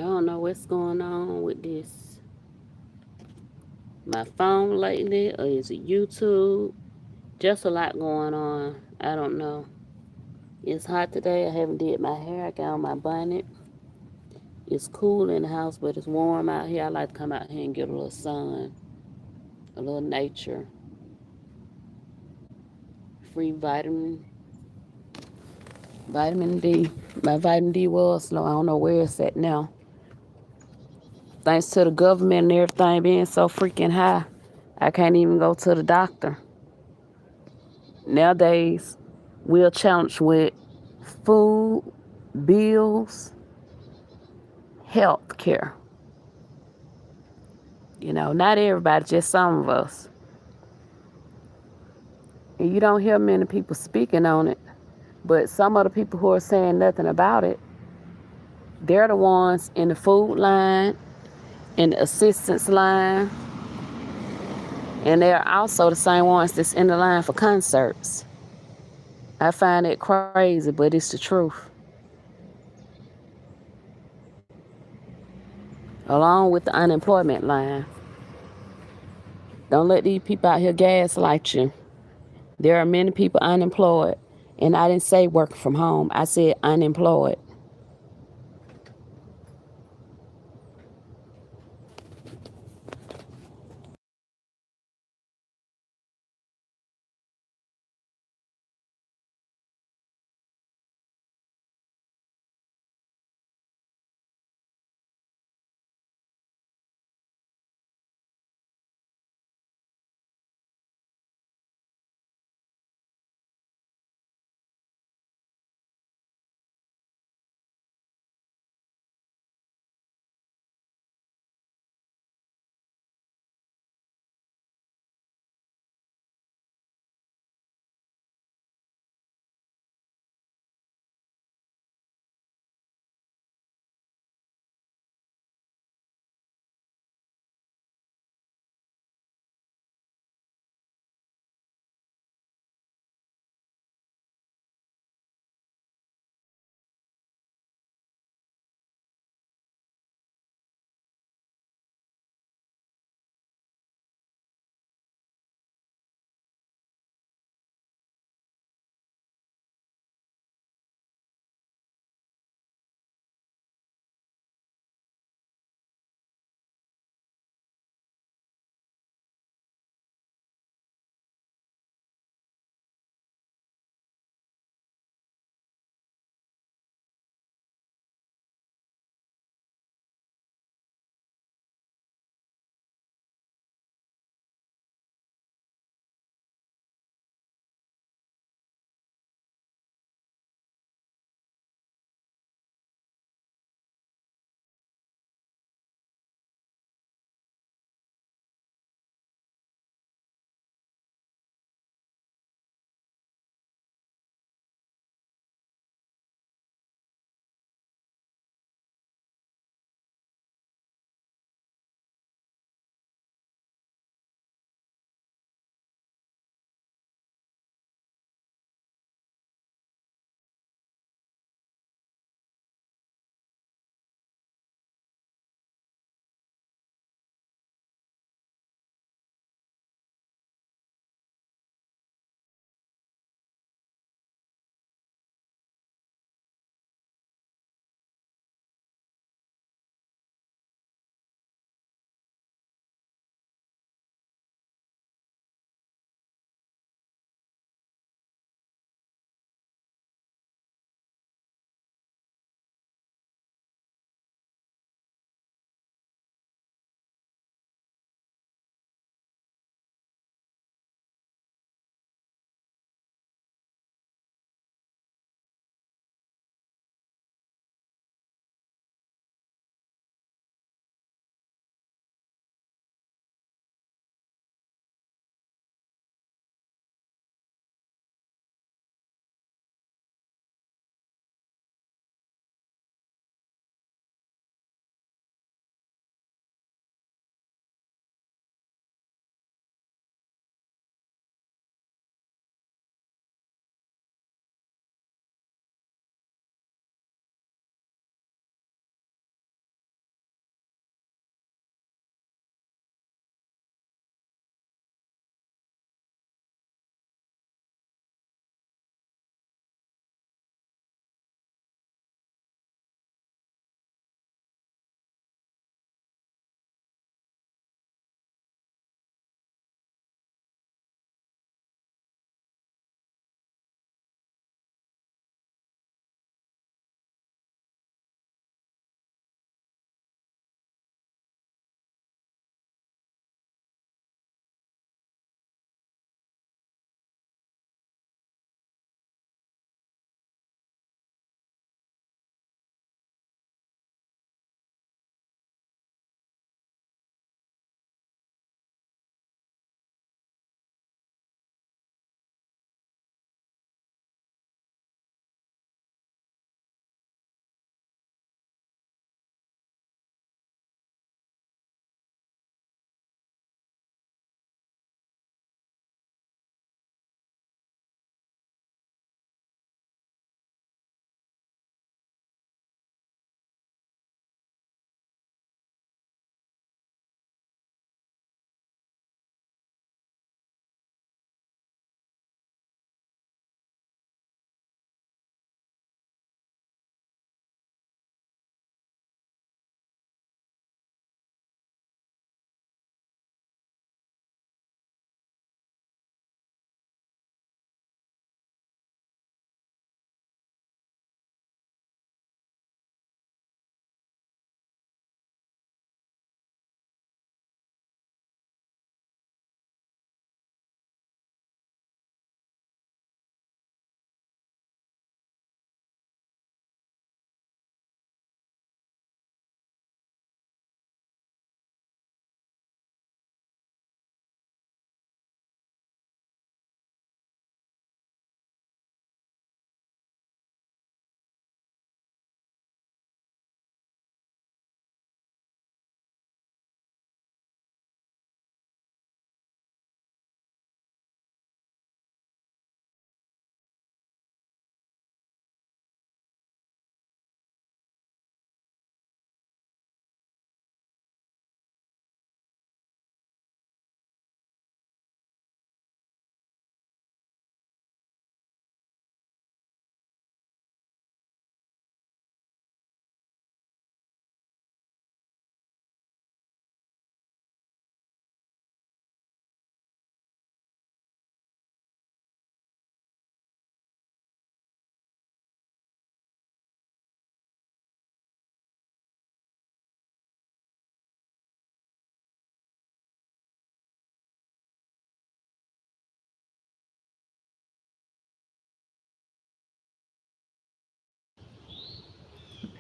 don't know what's going on with this my phone lately, or is it YouTube? Just a lot going on. I don't know. It's hot today. I haven't did my hair. I got on my bonnet. It's cool in the house, but it's warm out here. I like to come out here and get a little sun, a little nature, free vitamin D. My vitamin D was low. I don't know where it's at now. Thanks to the government and everything being so freaking high, I can't even go to the doctor. Nowadays, we're challenged with food, bills, health care. Not everybody, just some of us. And you don't hear many people speaking on it, but some of the people who are saying nothing about it, they're the ones in the food line, in the assistance line, and they're also the same ones that's in the line for concerts. I find it crazy, but it's the truth. Along with the unemployment line. Don't let these people out here gaslight you. There are many people unemployed. And I didn't say working from home. I said unemployed.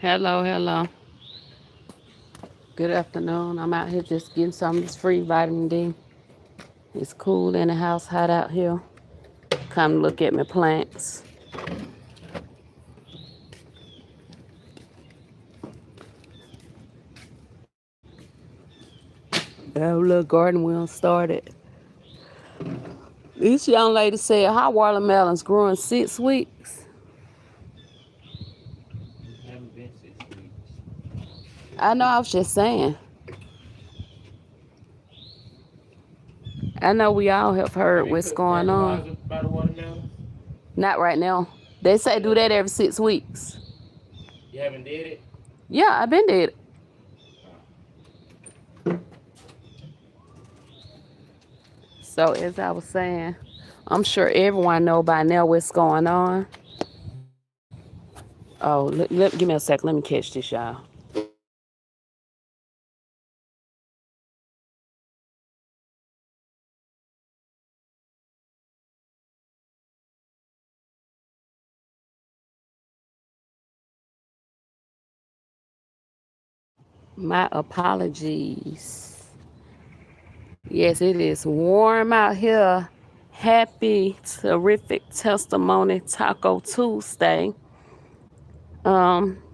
Hello, hello. Good afternoon. I'm out here just getting some of this free vitamin D. It's cool in the house, hot out here. Come look at my plants. That little garden wheel started. This young lady said how watermelons grew in 6 weeks. Haven't been 6 weeks. I know, I was just saying. I know we all have heard Have you what's put going on. fertilizer by the watermelon? Not right now. They say do that every 6 weeks. You haven't did it? Yeah, I've been dead. So as I was saying, I'm sure everyone know by now what's going on. Oh, give me a sec. Let me catch this, y'all. My apologies. Yes, it is warm out here. Happy, terrific testimony Taco Tuesday.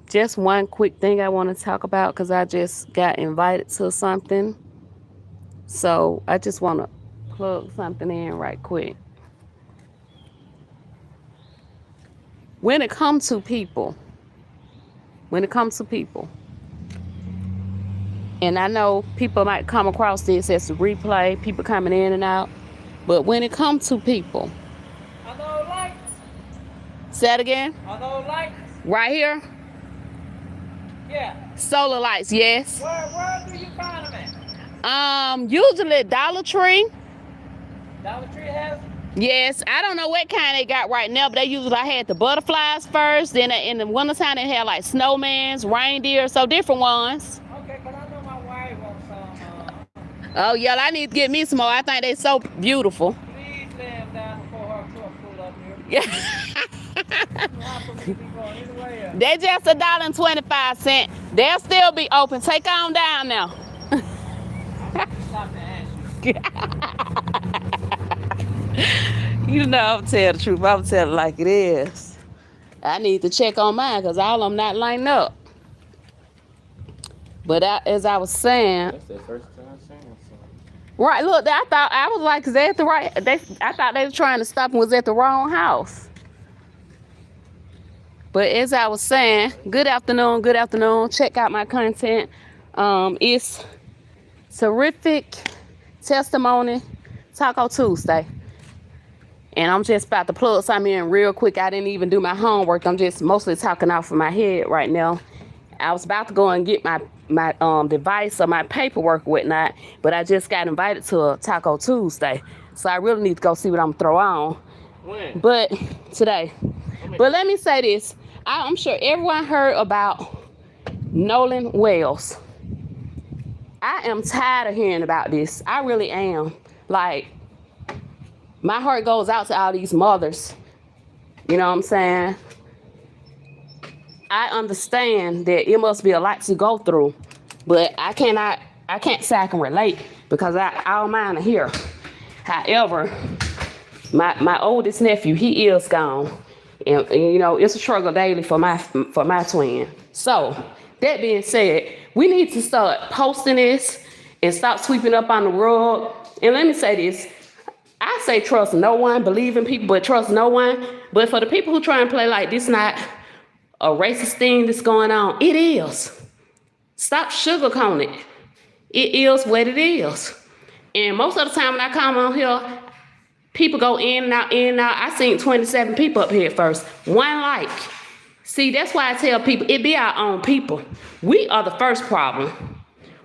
Just one quick thing I want to talk about because I just got invited to something. So I just want to plug something in right quick. When it comes to people, and I know people might come across this as a replay, people coming in and out, but when it comes to people, Are those lights? say that again, Are those lights? right here, Yeah. solar lights, yes. Where do you find them at? Usually Dollar Tree. Dollar Tree has them? Yes, I don't know what kind they got right now, but they usually had the butterflies first. Then in the wintertime they had like snowmans, reindeer, so different ones. Okay, because I know my wife wants some. Oh yeah, I need to get me some more. I think they so beautiful. Please lay them down before her truck pull up here. Yeah. How come we be going anywhere? They just $1.25. They'll still be open. Take on down now. Stop to ask you. You know I'm telling the truth. I'm telling it like it is. I need to check on mine because all of them not lining up. But as I was saying, That's their first time saying something. right? Look, I thought I was like, is they at the right? I thought they were trying to stop and was at the wrong house. But as I was saying, good afternoon. Check out my content. It's terrific testimony Taco Tuesday. And I'm just about to plug something in real quick. I didn't even do my homework. I'm just mostly talking off of my head right now. I was about to go and get my device or my paperwork or whatnot, but I just got invited to a Taco Tuesday. So I really need to go see what I'm gonna throw on. When? But today. But let me say this. I'm sure everyone heard about Nolan Wells. I am tired of hearing about this. I really am. Like, my heart goes out to all these mothers. You know what I'm saying? I understand that it must be a lot to go through, but I can't say I can relate because all mine are here. However, my oldest nephew, he is gone. And you know, it's a struggle daily for my twin. So, that being said, we need to start posting this and stop sweeping up on the rug. And let me say this. I say trust no one, believe in people, but trust no one. But for the people who try and play like this not a racist thing that's going on, it is. Stop sugarcoating it. It is what it is. And most of the time when I come on here, people go in and out, in and out. I seen 27 people up here first. One like. See, that's why I tell people, it be our own people. We are the first problem.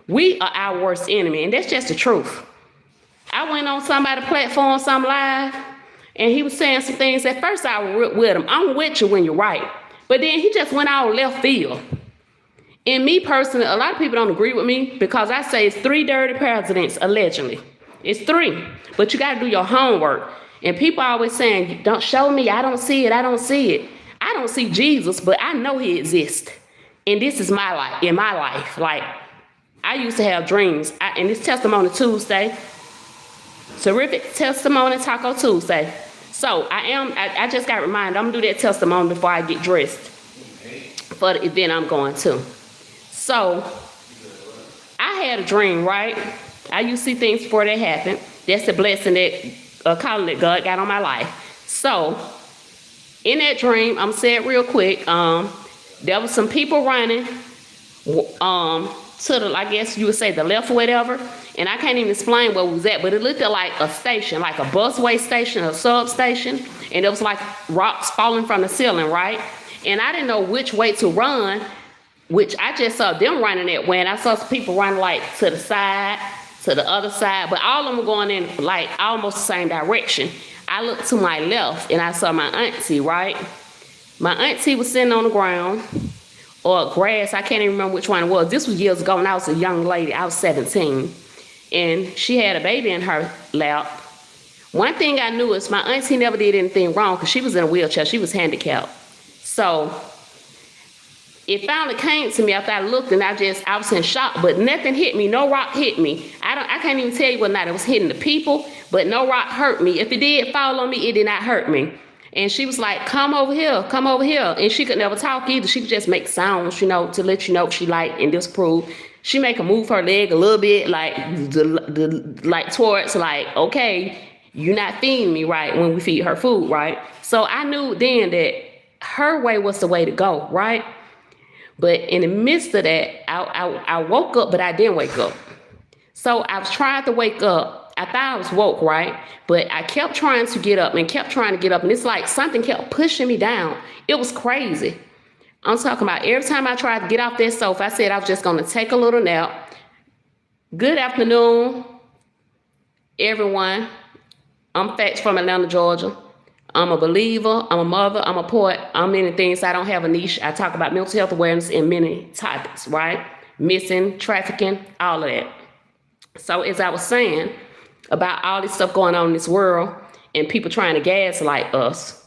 We are our worst enemy, and that's just the truth. I went on somebody's platform, some live, and he was saying some things. At first, I was with him. I'm with you when you're right. But then he just went out left field. And me personally, a lot of people don't agree with me because I say it's 3 dirty presidents, allegedly. It's 3. But you got to do your homework. And people are always saying, don't show me. I don't see it. I don't see it. I don't see Jesus, but I know he exists. And this is my life, in my life. Like, I used to have dreams. And it's Testimony Tuesday. Terrific Testimony Taco Tuesday. So I just got reminded, I'm gonna do that testimony before I get dressed for the event I'm going to. So I had a dream, right? I used to see things before they happen. That's the blessing that calling that God got on my life. So in that dream, I'm saying it real quick, there was some people running to the, I guess you would say the left or whatever, and I can't even explain where we was at, but it looked like a station, like a busway station, a substation, and it was like rocks falling from the ceiling, right? And I didn't know which way to run, which I just saw them running that way, and I saw some people running like to the side, to the other side, but all of them were going in like almost the same direction. I looked to my left and I saw my auntie, right? My auntie was sitting on the ground or grass, I can't even remember which one it was. This was years ago when I was a young lady, I was 17. And she had a baby in her lap. One thing I knew is my auntie never did anything wrong because she was in a wheelchair, she was handicapped. So it finally came to me after I looked and I was in shock, but nothing hit me, no rock hit me. I can't even tell you whether or not it was hitting the people, but no rock hurt me. If it did fall on me, it did not hurt me. And she was like, come over here, come over here. And she could never talk either. She could just make sounds, to let you know she liked and disapprove. She make her move her leg a little bit, like towards, like, okay, you're not feeding me right when we feed her food, right? So I knew then that her way was the way to go, right? But in the midst of that, I woke up, but I didn't wake up. So I was trying to wake up. I thought I was woke, right? But I kept trying to get up and kept trying to get up. And it's like something kept pushing me down. It was crazy. I'm talking about every time I tried to get off that sofa, I said I was just going to take a little nap. Good afternoon, everyone. I'm Factz from Atlanta, Georgia. I'm a believer, I'm a mother, I'm a poet, I'm many things. I don't have a niche. I talk about mental health awareness in many topics, right? Missing, trafficking, all of that. So as I was saying about all this stuff going on in this world and people trying to gaslight us,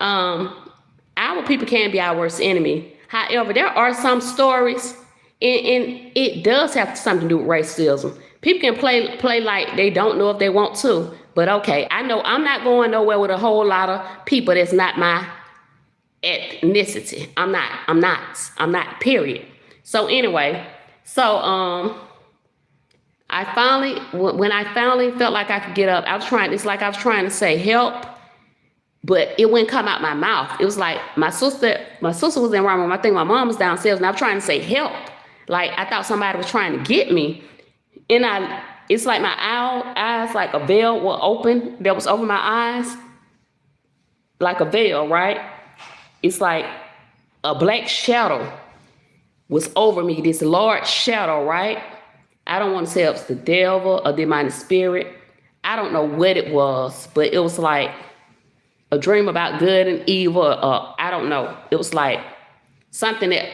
our people can be our worst enemy. However, there are some stories, and it does have something to do with racism. People can play like they don't know if they want to, but okay, I know I'm not going nowhere with a whole lot of people that's not my ethnicity. I'm not, period. So anyway, when I finally felt like I could get up, it's like I was trying to say help, but it wouldn't come out my mouth. It was like my sister was in the room. I think my mom was downstairs and I was trying to say help. Like I thought somebody was trying to get me. And it's like my eyes, like a veil were open, that was over my eyes, like a veil, right? It's like a black shadow was over me, this large shadow, right? I don't want to say it was the devil or demonic spirit. I don't know what it was, but it was like a dream about good and evil, or I don't know. It was like something that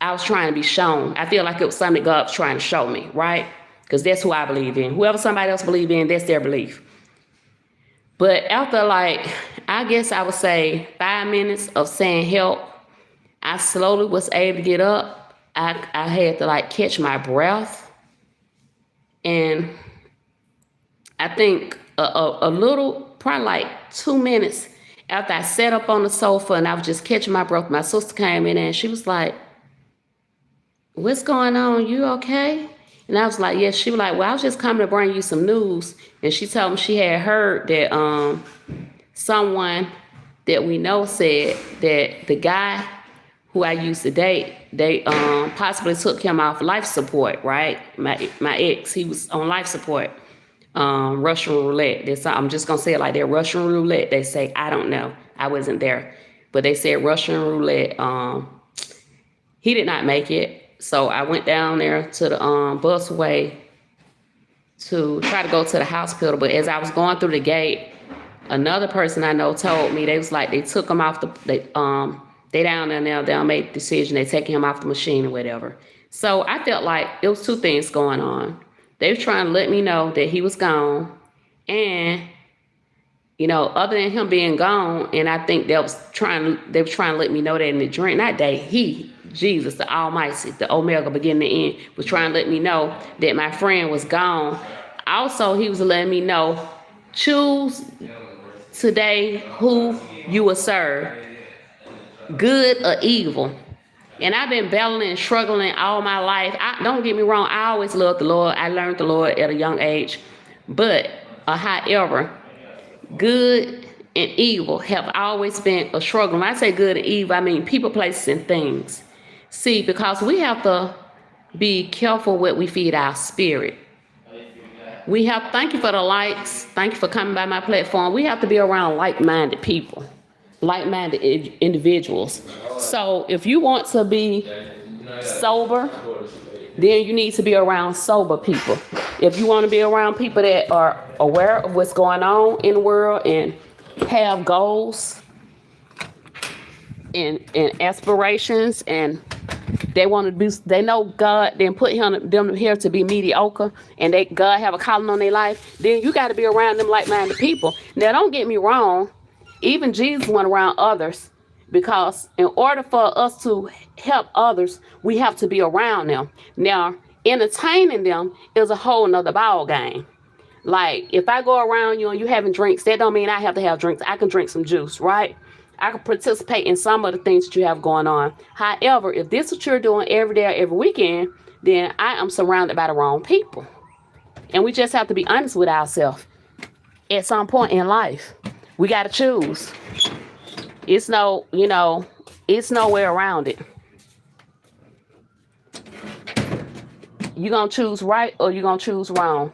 I was trying to be shown. I feel like it was something that God was trying to show me, right? Because that's who I believe in. Whoever somebody else believe in, that's their belief. But after I guess I would say 5 minutes of saying help, I slowly was able to get up. I had to catch my breath. And I think a little, probably 2 minutes after I sat up on the sofa and I was just catching my breath, my sister came in and she was like, what's going on? You okay? And I was like, yes. She was like, well, I was just coming to bring you some news. And she told me she had heard that someone that we know said that the guy who I used to date, they possibly took him off life support, right? My ex, he was on life support. Russian roulette. I'm just gonna say it like that. Russian roulette. They say, I don't know. I wasn't there, but they said Russian roulette. He did not make it. So I went down there to the busway to try to go to the hospital. But as I was going through the gate, another person I know told me they took him off they down there now. They'll make the decision. They taking him off the machine or whatever. So I felt like it was two things going on. They were trying to let me know that he was gone, and other than him being gone, and I think they were trying to let me know that in the dream. Not they, Jesus, the Almighty, the Omega, beginning and end, was trying to let me know that my friend was gone. Also, he was letting me know, choose today who you will serve, good or evil. And I've been battling and struggling all my life. Don't get me wrong, I always loved the Lord. I learned the Lord at a young age. But, however, good and evil have always been a struggle. When I say good and evil, I mean people, places, and things. See, because we have to be careful what we feed our spirit. Thank you for the likes. Thank you for coming by my platform. We have to be around like-minded people, like-minded individuals. So if you want to be sober, then you need to be around sober people. If you want to be around people that are aware of what's going on in the world and have goals and aspirations, and they know God didn't put them here to be mediocre, and God have a calling on their life, then you got to be around them like-minded people. Now, don't get me wrong, even Jesus went around others, because in order for us to help others, we have to be around them. Now, entertaining them is a whole nother ball game. Like, if I go around you and you having drinks, that don't mean I have to have drinks. I can drink some juice, right? I can participate in some of the things that you have going on. However, if this is what you're doing every day or every weekend, then I am surrounded by the wrong people. And we just have to be honest with ourselves. At some point in life, we got to choose. It's it's no way around it. You're going to choose right or you're going to choose wrong.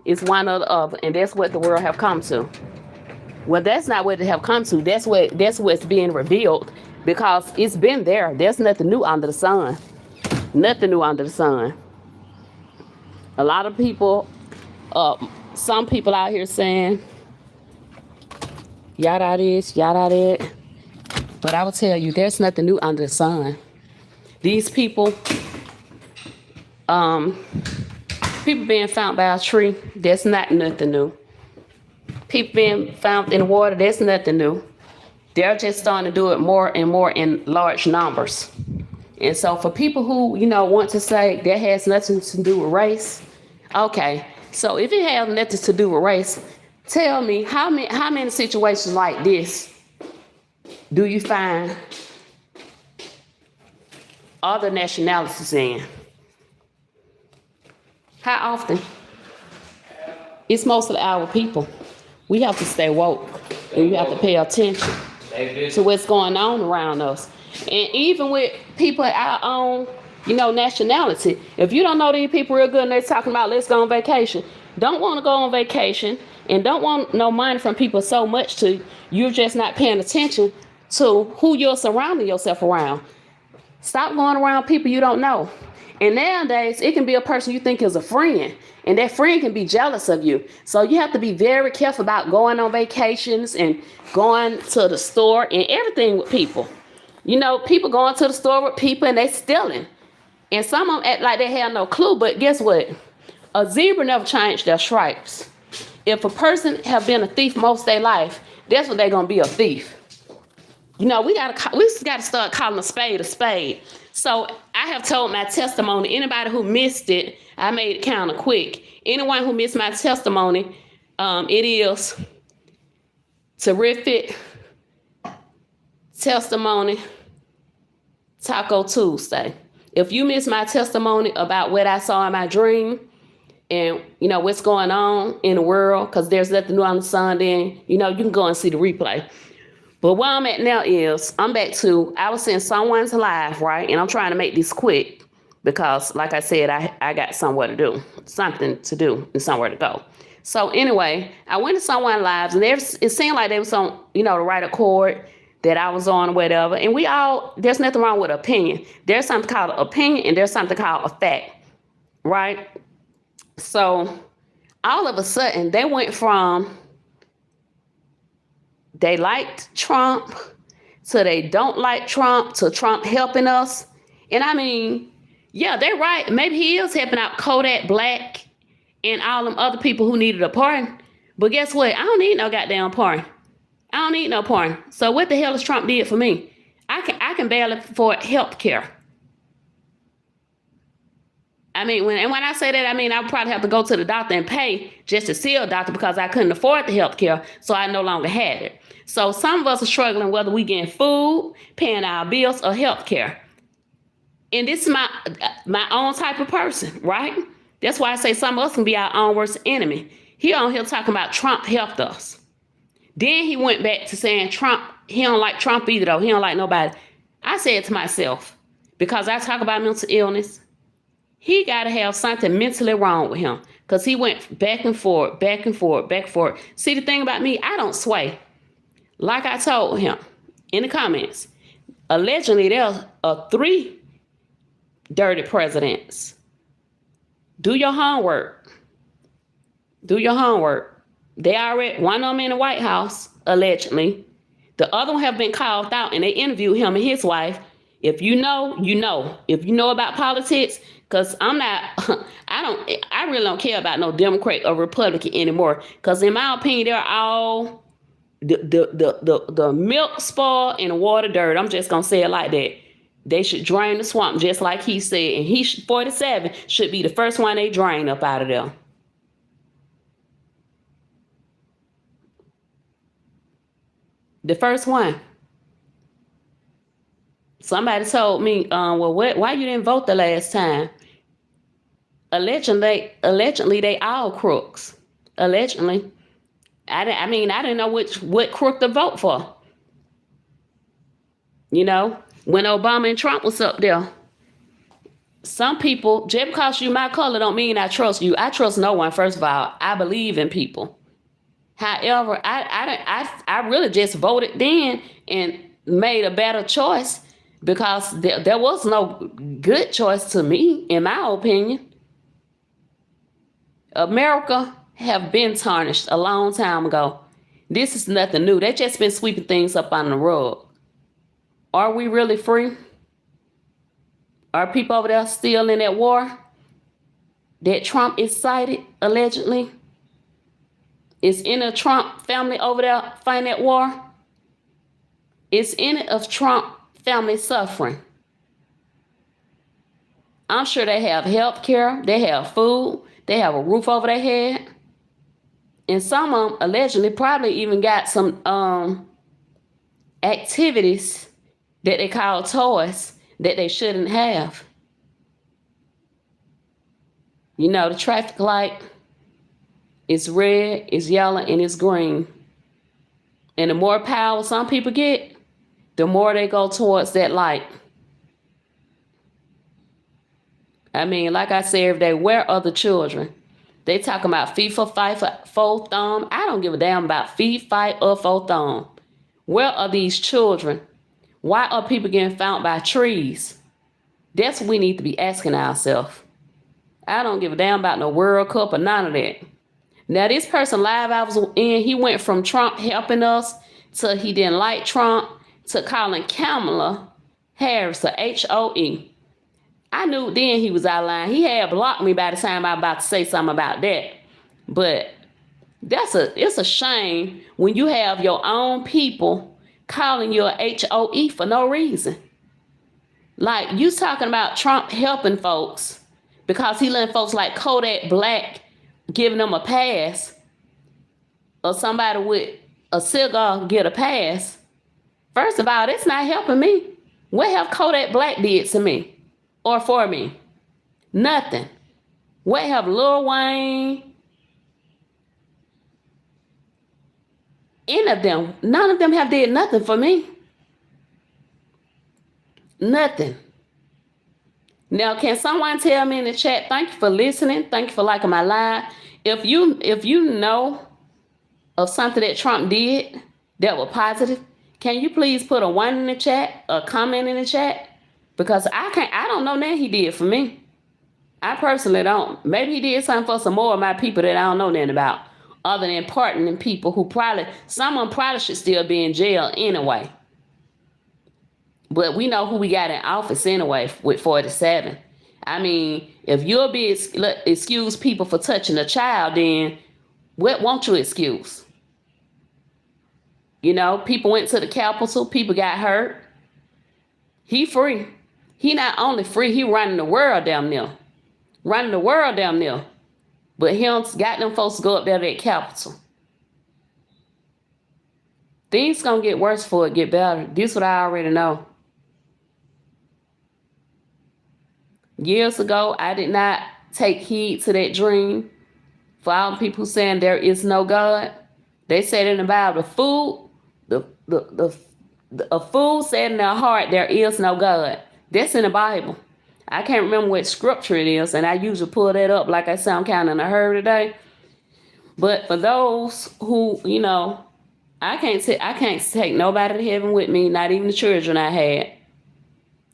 It's one or the other, and that's what the world have come to. Well, that's not what it have come to. That's what's being revealed, because it's been there. There's nothing new under the sun. Nothing new under the sun. A lot of people, some people out here saying, yada this, yada that. But I will tell you, there's nothing new under the sun. These people, people being found by a tree, that's not nothing new. People being found in water, that's nothing new. They're just starting to do it more and more in large numbers. And so for people who, want to say that has nothing to do with race, okay. So if it has nothing to do with race, tell me how many situations like this do you find other nationalities in? How often? It's mostly our people. We have to stay woke, and you have to pay attention to what's going on around us. And even with people at our own, nationality, if you don't know these people real good and they're talking about let's go on vacation, don't want to go on vacation and don't want no money from people so much to you're just not paying attention to who you're surrounding yourself around. Stop going around people you don't know. And nowadays, it can be a person you think is a friend, and that friend can be jealous of you. So you have to be very careful about going on vacations and going to the store and everything with people. People going to the store with people and they stealing. And some of them act like they have no clue, but guess what? A zebra never changed their stripes. If a person have been a thief most of their life, that's what they're going to be, a thief. We gotta start calling a spade a spade. So I have told my testimony. Anybody who missed it, I made it kind of quick. Anyone who missed my testimony, it is terrific testimony Taco Tuesday. If you missed my testimony about what I saw in my dream and what's going on in the world, because there's nothing new on the sun, then you can go and see the replay. But where I'm at now is I was seeing someone's live, right? And I'm trying to make this quick because, like I said, I got something to do and somewhere to go. So anyway, I went to someone's lives and it seemed like they was on, the right accord that I was on or whatever. And there's nothing wrong with opinion. There's something called an opinion and there's something called a fact, right? So all of a sudden they went from they liked Trump to they don't like Trump to Trump helping us. And I mean, yeah, they're right. Maybe he is helping out Kodak Black and all them other people who needed a pardon. But guess what? I don't need no goddamn pardon. I don't need no pardon. So what the hell has Trump did for me? I can barely afford health care. I mean, when I say that, I mean I would probably have to go to the doctor and pay just to see a doctor because I couldn't afford the health care, so I no longer had it. So some of us are struggling whether we getting food, paying our bills, or health care. And this is my own type of person, right? That's why I say some of us can be our own worst enemy. He on here talking about Trump helped us. Then he went back to saying Trump, he don't like Trump either though. He don't like nobody. I said to myself, because I talk about mental illness, he got to have something mentally wrong with him because he went back and forth, back and forth, back and forth. See, the thing about me, I don't sway. Like I told him in the comments, allegedly there are 3 dirty presidents. Do your homework. Do your homework. They already, one of them in the White House, allegedly. The other one have been called out and they interviewed him and his wife. If you know, you know. If you know about politics, because I really don't care about no Democrat or Republican anymore. Because in my opinion, they're all the milk spoiled and the water dirt. I'm just gonna say it like that. They should drain the swamp just like he said. And he 47 should be the first one they drain up out of there. The first one. Somebody told me, well, why you didn't vote the last time? Allegedly, they all crooks. Allegedly. I didn't know what crook to vote for. You know, when Obama and Trump was up there. Some people, just because you my color don't mean I trust you. I trust no one, first of all. I believe in people. However, I really just voted then and made a better choice because there was no good choice to me, in my opinion. America have been tarnished a long time ago. This is nothing new. They just been sweeping things up on the rug. Are we really free? Are people over there still in that war that Trump incited, allegedly? Is in a Trump family over there fighting that war? Is any of Trump family suffering? I'm sure they have health care, they have food, they have a roof over their head. And some of them allegedly probably even got some activities that they call toys that they shouldn't have. You know, the traffic light is red, it's yellow, and it's green. And the more power some people get, the more they go towards that light. I mean, like I said every day, where are the children? They talking about FIFA, fight for four thumb. I don't give a damn about feet, fight, or four thumb. Where are these children? Why are people getting found by trees? That's what we need to be asking ourselves. I don't give a damn about no World Cup or none of that. Now, this person live I was in, he went from Trump helping us to he didn't like Trump to calling Kamala Harris a H-O-E. I knew then he was out of line. He had blocked me by the time I was about to say something about that. But it's a shame when you have your own people calling you a H-O-E for no reason. Like, you talking about Trump helping folks because he letting folks like Kodak Black giving them a pass, or somebody with a cigar get a pass. First of all, that's not helping me. What have Kodak Black did to me or for me? Nothing. What have Lil Wayne? Any of them? None of them have did nothing for me. Nothing. Now, can someone tell me in the chat, thank you for listening, thank you for liking my live. If you know of something that Trump did that was positive, can you please put a 1 in the chat, a comment in the chat? Because I don't know nothing he did for me. I personally don't. Maybe he did something for some more of my people that I don't know nothing about, other than pardoning people who someone probably should still be in jail anyway. But we know who we got in office anyway with 47. I mean, if you'll be excuse people for touching a child, then what won't you excuse? You know, people went to the Capitol, people got hurt. He free. He not only free, he running the world down there. running the world down there. But him got them folks to go up there to that Capitol. Things gonna get worse before it get better. This what I already know. Years ago, I did not take heed to that dream. For all the people saying there is no God, they said in the Bible, a fool said in their heart there is no God. That's in the Bible. I can't remember what scripture it is, and I usually pull that up. Like I said, I'm kind of in a hurry today. But for those who, I can't take nobody to heaven with me, not even the children I had.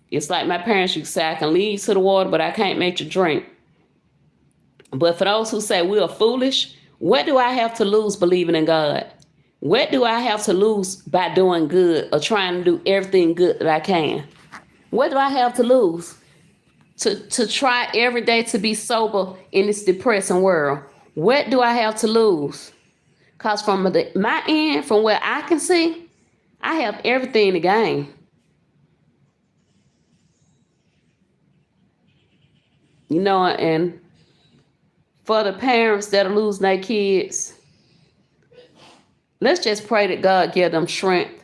It's like my parents used to say, I can lead you to the water, but I can't make you drink. But for those who say we are foolish, what do I have to lose believing in God? What do I have to lose by doing good or trying to do everything good that I can? What do I have to lose? To try every day to be sober in this depressing world. What do I have to lose? Because from my end, from where I can see, I have everything to gain. And for the parents that are losing their kids, let's just pray that God give them strength.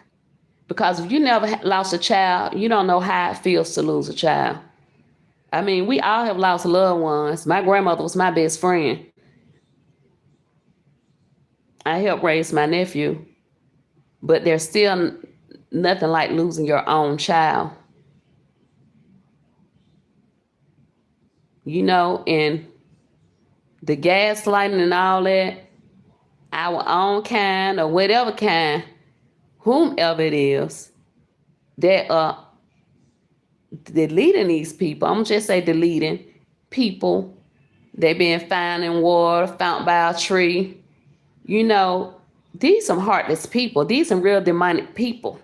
Because if you never lost a child, you don't know how it feels to lose a child. I mean, we all have lost loved ones. My grandmother was my best friend. I helped raise my nephew. But there's still nothing like losing your own child. And the gaslighting and all that, our own kind or whatever kind, whomever it is, that are deleting these people. I'm just say deleting people. They being found in water, found by a tree. These some heartless people. These some real demonic people.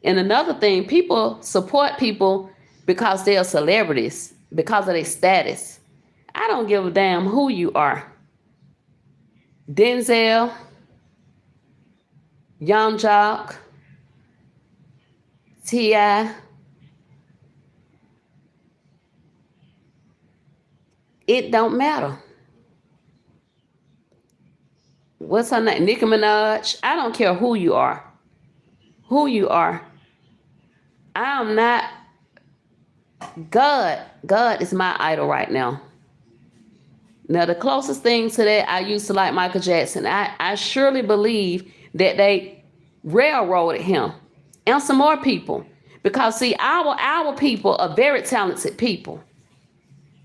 And another thing, people support people because they are celebrities, because of their status. I don't give a damn who you are. Denzel, Young Jock, T.I. It don't matter. What's her name? Nicki Minaj. I don't care who you are. Who you are. I am not God. God is my idol right now. Now, the closest thing to that, I used to like Michael Jackson. I surely believe that they railroaded him and some more people. Because, see, our people are very talented people.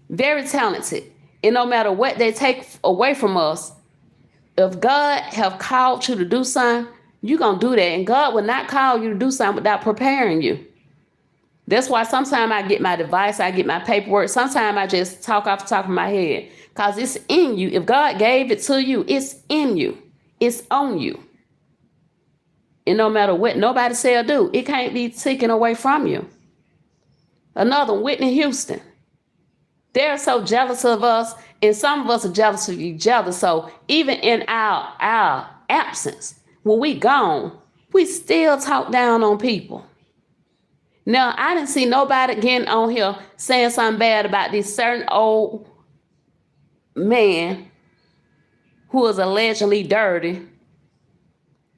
Very talented. And no matter what they take away from us, if God have called you to do something, you're going to do that. And God will not call you to do something without preparing you. That's why sometimes I get my device, I get my paperwork. Sometimes I just talk off the top of my head. Because it's in you. If God gave it to you, it's in you. It's on you. And no matter what nobody say or do, it can't be taken away from you. Another, Whitney Houston. They're so jealous of us, and some of us are jealous of each other. So even in our absence, when we gone, we still talk down on people. Now, I didn't see nobody getting on here saying something bad about this certain old man who was allegedly dirty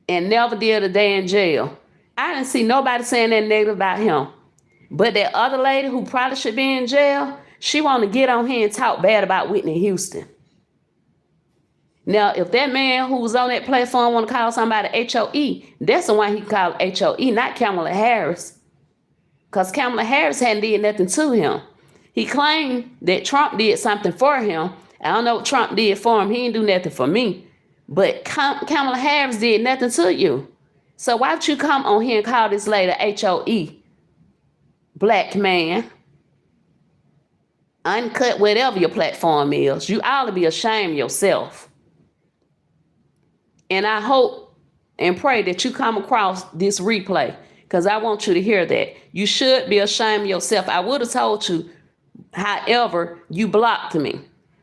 and never did a day in jail. I didn't see nobody saying that negative about him. But that other lady who probably should be in jail, she want to get on here and talk bad about Whitney Houston. Now, if that man who was on that platform want to call somebody HOE, that's the one he called HOE, not Kamala Harris. Because Kamala Harris hadn't did nothing to him. He claimed that Trump did something for him. I don't know what Trump did for him. He didn't do nothing for me. But Kamala Harris did nothing to you. So why would you come on here and call this lady HOE? Black man. Uncut, whatever your platform is. You ought to be ashamed of yourself. And I hope and pray that you come across this replay. Because I want you to hear that. You should be ashamed of yourself. I would have told you, however, you blocked me.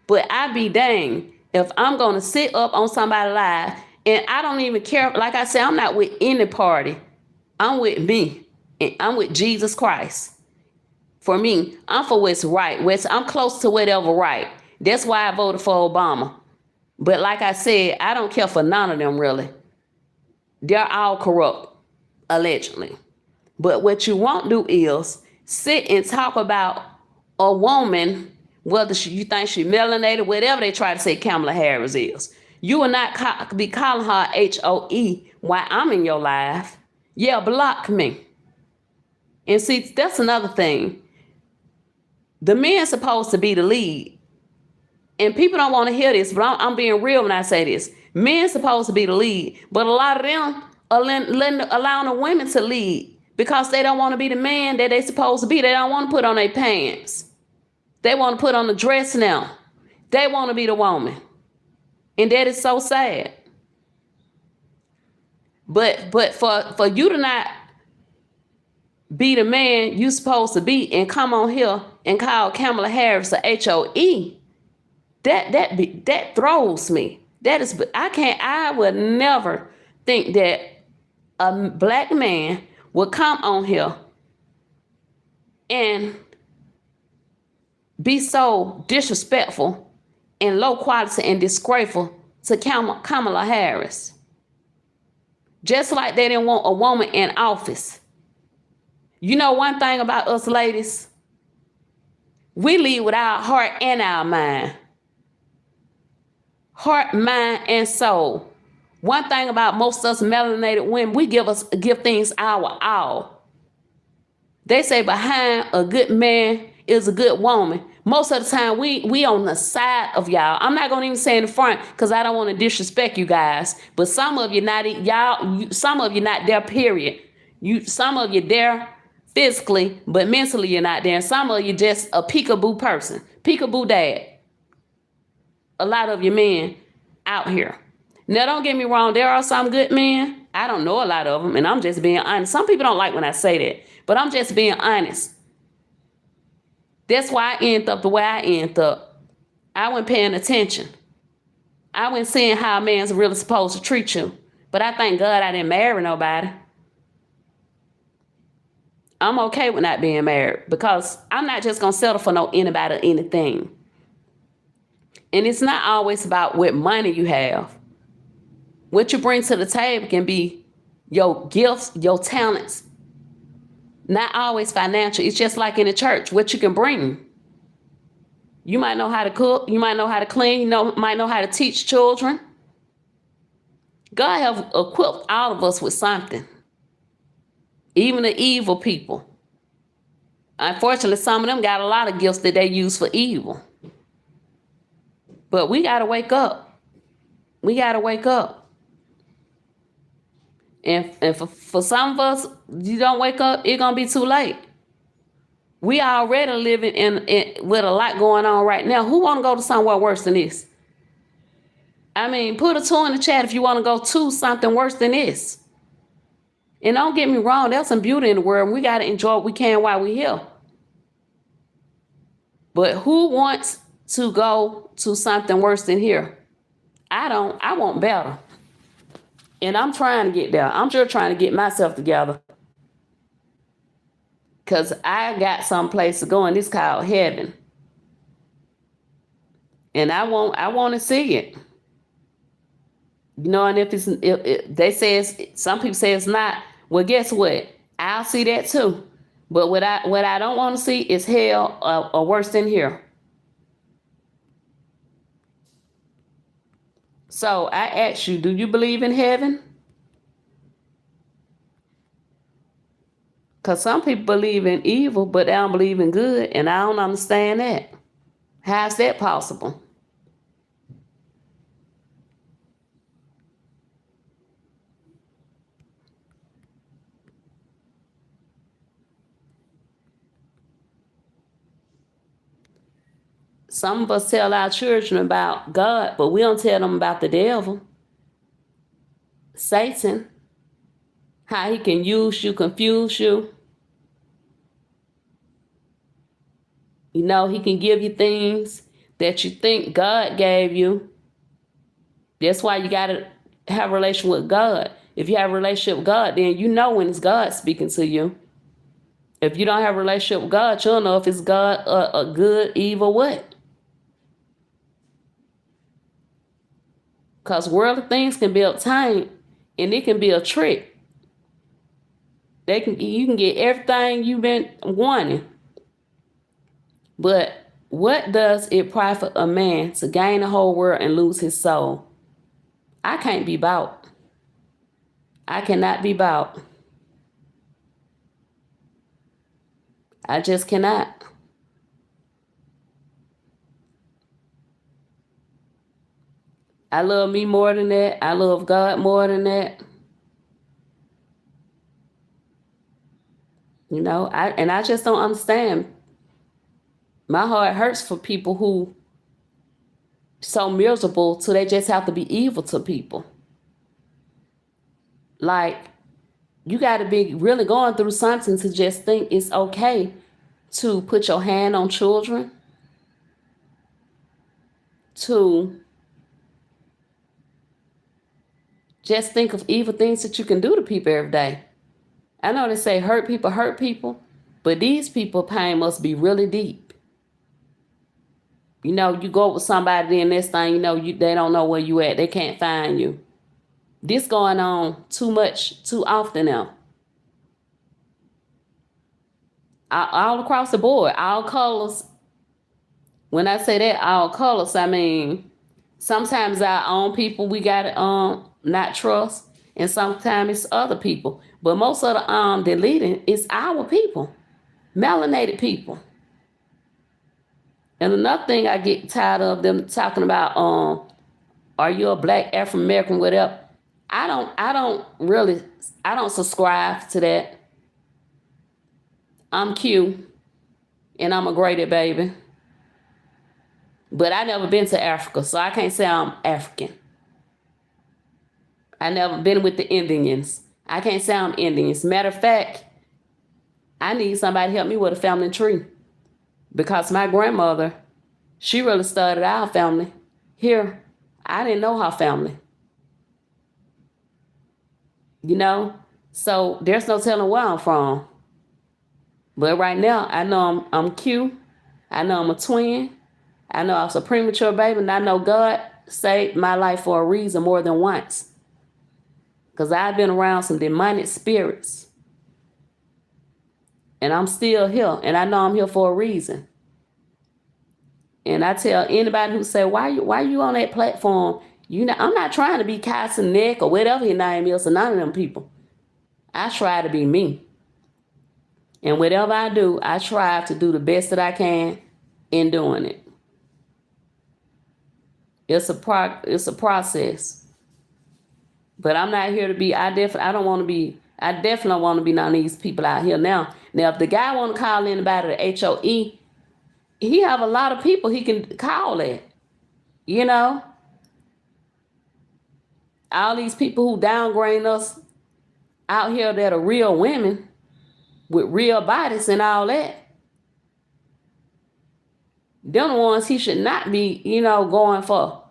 But I be dang if I'm going to sit up on somebody's live and I don't even care. Like I said, I'm not with any party. I'm with me. And I'm with Jesus Christ. For me, I'm for what's right. I'm close to whatever right. That's why I voted for Obama. But like I said, I don't care for none of them really. They're all corrupt, allegedly. But what you won't do is sit and talk about a woman, whether you think she's melanated, whatever they try to say Kamala Harris is. You will not be calling her HOE while I'm in your life. Yeah, block me. And see, that's another thing. The men's supposed to be the lead. And people don't want to hear this, but I'm being real when I say this. Men's supposed to be the lead, but a lot of them are allowing the women to lead because they don't want to be the man that they supposed to be. They don't want to put on their pants. They want to put on the dress now. They want to be the woman. And that is so sad. But for you to not be the man you supposed to be and come on here and call Kamala Harris a HOE, that throws me. I would never think that a black man would come on here and be so disrespectful and low quality and disgraceful to Kamala Harris. Just like they didn't want a woman in office. You know one thing about us ladies? We lead with our heart and our mind. Heart, mind, and soul. One thing about most of us melanated women, we give things our all. They say behind a good man is a good woman. Most of the time, we on the side of y'all. I'm not gonna even say in the front because I don't want to disrespect you guys. But some of you some of you not there. Period. Some of you there physically, but mentally you're not there. And some of you just a peekaboo person, peekaboo dad. A lot of you men out here. Now, don't get me wrong. There are some good men. I don't know a lot of them, and I'm just being honest. Some people don't like when I say that, but I'm just being honest. That's why I end up the way I end up. I wasn't paying attention. I wasn't seeing how a man's really supposed to treat you. But I thank God I didn't marry nobody. I'm okay with not being married because I'm not just going to settle for anybody or anything. And it's not always about what money you have. What you bring to the table can be your gifts, your talents. Not always financial. It's just like in the church, what you can bring. You might know how to cook. You might know how to clean. You might know how to teach children. God have equipped all of us with something. Even the evil people. Unfortunately, some of them got a lot of gifts that they use for evil. But we got to wake up. We got to wake up. And for some of us, you don't wake up, it's going to be too late. We already living in with a lot going on right now. Who want to go to somewhere worse than this? I mean, put a 2 in the chat if you want to go to something worse than this. And don't get me wrong, there's some beauty in the world. We got to enjoy what we can while we're here. But who wants to go to something worse than here? I don't. I want better. And I'm trying to get there. I'm sure trying to get myself together. Because I got someplace to go, and it's called heaven. And I want to see it. You know, and if they say some people say it's not, well, guess what? I'll see that too. But what I don't want to see is hell or worse than here. So I ask you, do you believe in heaven? Because some people believe in evil, but they don't believe in good. And I don't understand that. How's that possible? Some of us tell our children about God, but we don't tell them about the devil, Satan, how he can use you, confuse you. You know, he can give you things that you think God gave you. That's why you got to have a relationship with God. If you have a relationship with God, then you know when it's God speaking to you. If you don't have a relationship with God, you don't know if it's God a good, evil, what. Because worldly things can be obtained, and it can be a trick. You can get everything you've been wanting. But what does it profit a man to gain the whole world and lose his soul? I can't be bought. I cannot be bought. I just cannot. I love me more than that. I love God more than that. You know, I just don't understand. My heart hurts for people who so miserable till they just have to be evil to people. Like, you got to be really going through something to just think it's okay to put your hand on children, to just think of evil things that you can do to people every day. I know they say hurt people, but these people pain must be really deep. You know, you go with somebody, then next thing you know, they don't know where you at. They can't find you. This going on too much, too often now. All across the board, all colors. When I say that, all colors, I mean, sometimes our own people we got to not trust, and sometimes it's other people. But most of the leading is our people, melanated people. And another thing I get tired of them talking about, are you a black African American, whatever. I don't subscribe to that. I'm cute and I'm a graded baby. But I never been to Africa, so I can't say I'm African. I never been with the Indians. I can't say I'm Indians. Matter of fact, I need somebody to help me with a family tree. Because my grandmother, she really started our family here. I didn't know her family. You know? So there's no telling where I'm from. But right now, I know I'm cute. I know I'm a twin. I know I was a premature baby, and I know God saved my life for a reason more than once. Because I've been around some demonic spirits. And I'm still here, and I know I'm here for a reason. And I tell anybody who say, why you on that platform? I'm not trying to be Carson Nick or whatever his name is, or none of them people. I try to be me. And whatever I do, I try to do the best that I can in doing it. It's a process. But I'm not here to be, I definitely don't want to be none of these people out here now. Now, if the guy want to call anybody to HOE, he have a lot of people he can call it. You know? All these people who downgrade us out here that are real women with real bodies and all that. They're the ones he should not be, going for.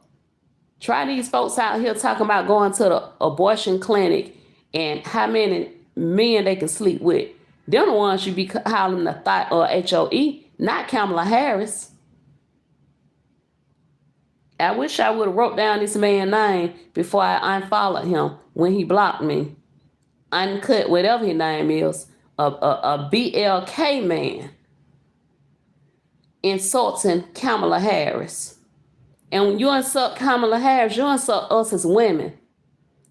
Try these folks out here talking about going to the abortion clinic and how many men they can sleep with. They're the ones you be calling the thought or HOE, not Kamala Harris. I wish I would have wrote down this man's name before I unfollowed him when he blocked me. Uncut, whatever his name is, a BLK man insulting Kamala Harris. And when you insult Kamala Harris, you insult us as women.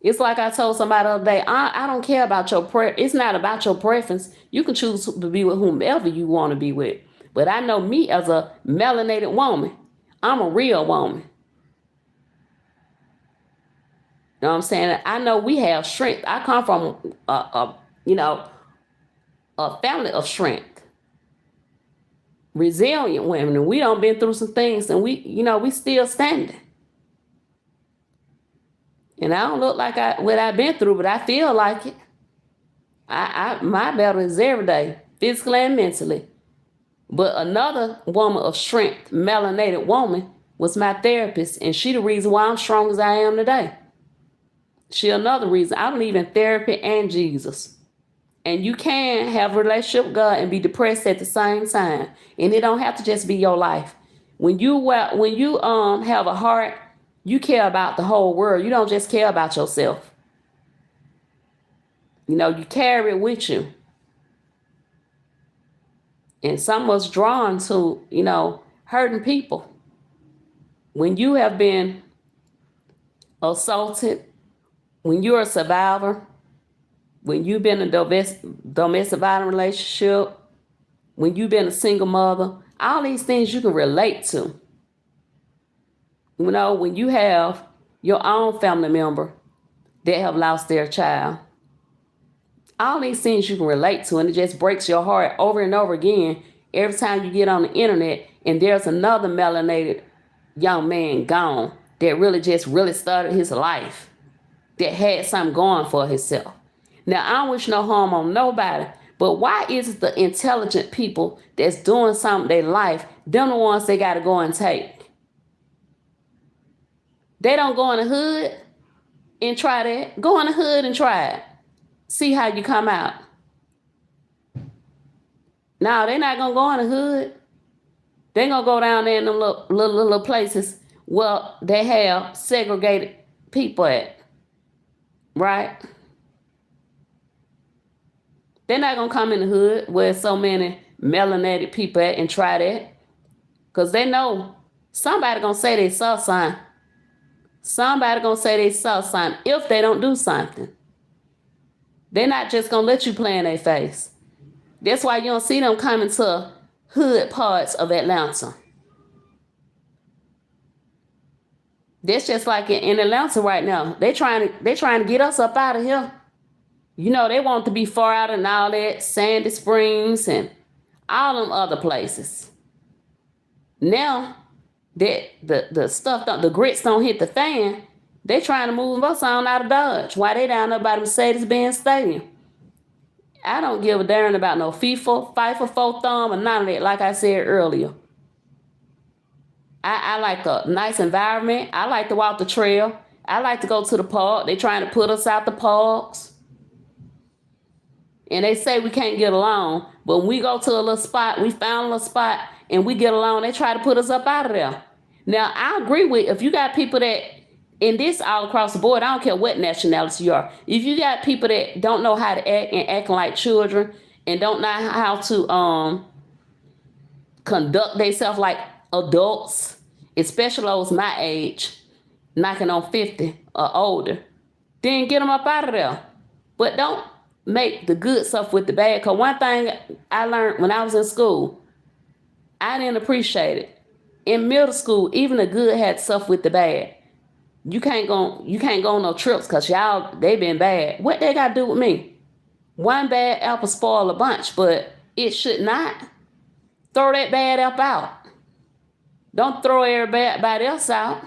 It's like I told somebody the other day, I don't care about your it's not about your preference. You can choose to be with whomever you want to be with. But I know me as a melanated woman. I'm a real woman. You know what I'm saying? I know we have strength. I come from a family of strength. Resilient women, and we done been through some things, and we still standing. And I don't look like what I've been through, but I feel like it. My battle is every day, physically and mentally. But another woman of strength, melanated woman, was my therapist, and she the reason why I'm strong as I am today. She another reason. I believe in therapy and Jesus. And you can have a relationship with God and be depressed at the same time. And it don't have to just be your life. When you have a heart, you care about the whole world. You don't just care about yourself. You carry it with you. And some of us drawn to, hurting people. When you have been assaulted, when you're a survivor, when you've been in a domestic violence relationship, when you've been a single mother, all these things you can relate to. When you have your own family member that have lost their child, all these things you can relate to, and it just breaks your heart over and over again every time you get on the internet and there's another melanated young man gone that really started his life, that had something going for himself. Now, I don't wish no harm on nobody, but why is it the intelligent people that's doing something in their life, them the ones they got to go and take? They don't go in the hood and try that. Go in the hood and try it. See how you come out. No, they're not going to go in the hood. They're going to go down there in them little places where they have segregated people at. Right? They're not going to come in the hood where so many melanated people at and try that. Because they know somebody going to say they saw something. Somebody going to say they saw something if they don't do something. They're not just going to let you play in their face. That's why you don't see them coming to hood parts of Atlanta. That's just like in Atlanta right now. They trying to get us up out of here. They want to be far out and all that, Sandy Springs and all them other places. Now that the stuff, the grits don't hit the fan, they trying to move us on out of Dodge. Why they down there by the Mercedes-Benz Stadium? I don't give a darn about no FIFA, four thumb, or none of that, like I said earlier. I like a nice environment. I like to walk the trail. I like to go to the park. They trying to put us out the parks. And they say we can't get along. But when we go to a little spot, we found a little spot, and we get along, they try to put us up out of there. Now, I agree with, if you got people that, in this all across the board, I don't care what nationality you are. If you got people that don't know how to act and acting like children and don't know how to conduct themselves like adults, especially those my age, knocking on 50 or older, then get them up out of there. But don't make the good stuff with the bad. Because one thing I learned when I was in school, I didn't appreciate it. In middle school, even the good had stuff with the bad. You can't go on no trips because y'all, they been bad. What they got to do with me? One bad apple spoil a bunch, but it should not. Throw that bad apple out. Don't throw everybody else out.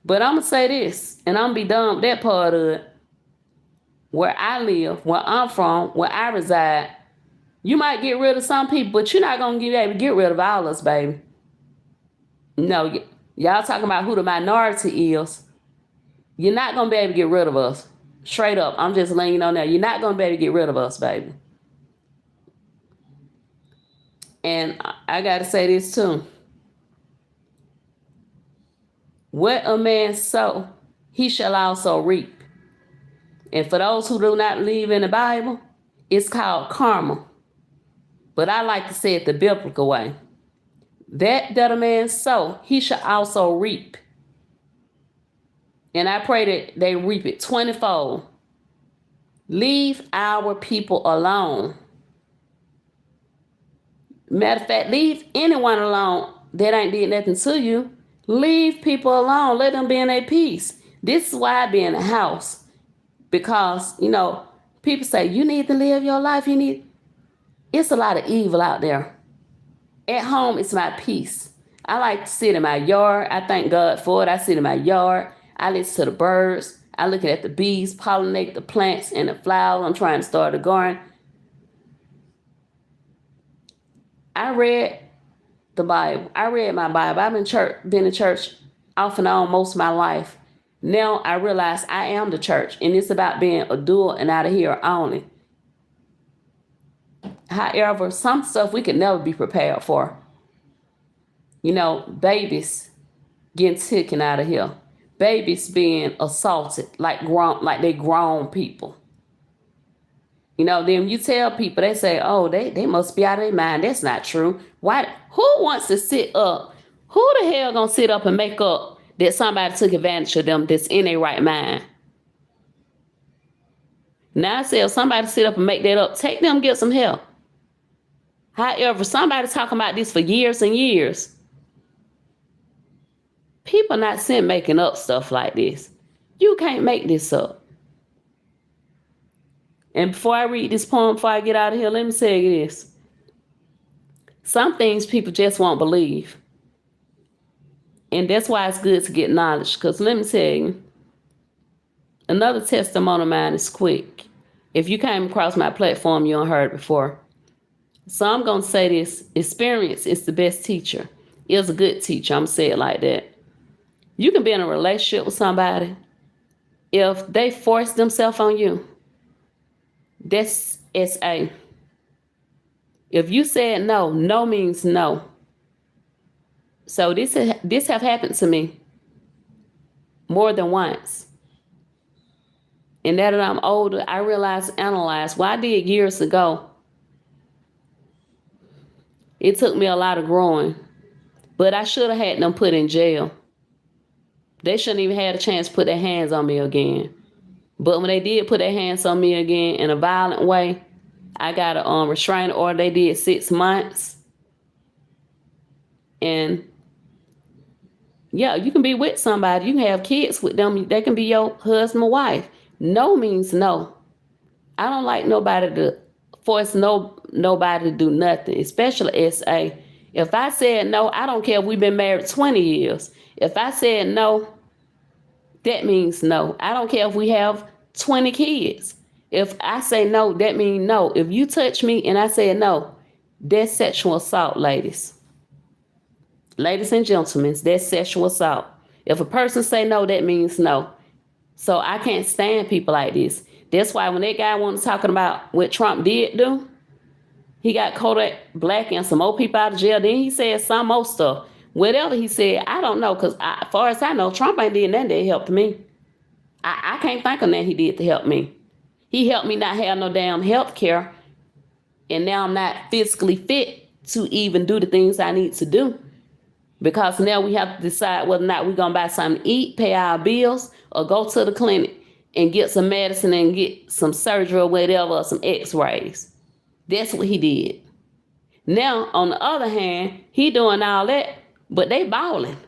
But I'm going to say this, and I'm going to be done with that part of it. Where I live, where I'm from, where I reside, you might get rid of some people, but you're not going to be able to get rid of all us, baby. No, y'all talking about who the minority is. You're not going to be able to get rid of us. Straight up. I'm just letting you know now. You're not going to be able to get rid of us, baby. And I got to say this too. What a man sow, he shall also reap. And for those who do not believe in the Bible, it's called karma. But I like to say it the biblical way. That a man sow, he shall also reap. And I pray that they reap it 20-fold. Leave our people alone. Matter of fact, leave anyone alone that ain't did nothing to you. Leave people alone. Let them be in their peace. This is why I be in the house. Because, people say, you need to live your life. It's a lot of evil out there. At home, it's my peace. I like to sit in my yard. I thank God for it. I sit in my yard. I listen to the birds. I look at the bees, pollinate the plants and the flowers. I'm trying to start a garden. I read the Bible. I read my Bible. I've been in church off and on most of my life. Now I realize I am the church, and it's about being a doer and out of here only. However, some stuff we could never be prepared for. Babies getting taken out of here. Babies being assaulted like they grown people. Then you tell people, they say, oh, they must be out of their mind. That's not true. Why? Who wants to sit up? Who the hell gonna sit up and make up that somebody took advantage of them that's in their right mind? Now I say, if somebody sit up and make that up, take them, get some help. However, somebody talking about this for years and years. People not sitting making up stuff like this. You can't make this up. And before I read this poem, before I get out of here, let me say this. Some things people just won't believe. And that's why it's good to get knowledge. Because let me tell you, another testimony of mine is quick. If you came across my platform, you don't heard it before. So I'm going to say this. Experience is the best teacher. It's a good teacher. I'm going to say it like that. You can be in a relationship with somebody. If they force themselves on you, that's SA. If you said no, no means no. So this have happened to me more than once. And now that I'm older, I analyze what I did years ago. It took me a lot of growing, but I should have had them put in jail. They shouldn't even had a chance to put their hands on me again. But when they did put their hands on me again in a violent way, I got a restraining order. They did 6 months. And yeah, you can be with somebody. You can have kids with them. They can be your husband or wife. No means no. I don't like nobody to force nobody to do nothing, especially SA. If I said no, I don't care if we've been married 20 years. If I said no, that means no. I don't care if we have 20 kids. If I say no, that means no. If you touch me and I say no, that's sexual assault, ladies. Ladies and gentlemen, that's sexual assault. If a person say no, that means no. So I can't stand people like this. That's why when that guy was talking about what Trump did do, he got Kodak Black and some old people out of jail. Then he said some more stuff. Whatever he said, I don't know, because as far as I know, Trump ain't did nothing that helped me. I can't think of nothing he did to help me. He helped me not have no damn health care, and now I'm not physically fit to even do the things I need to do. Because now we have to decide whether or not we're going to buy something to eat, pay our bills, or go to the clinic and get some medicine and get some surgery or whatever, or some x-rays. That's what he did. Now, on the other hand, he doing all that, but they balling.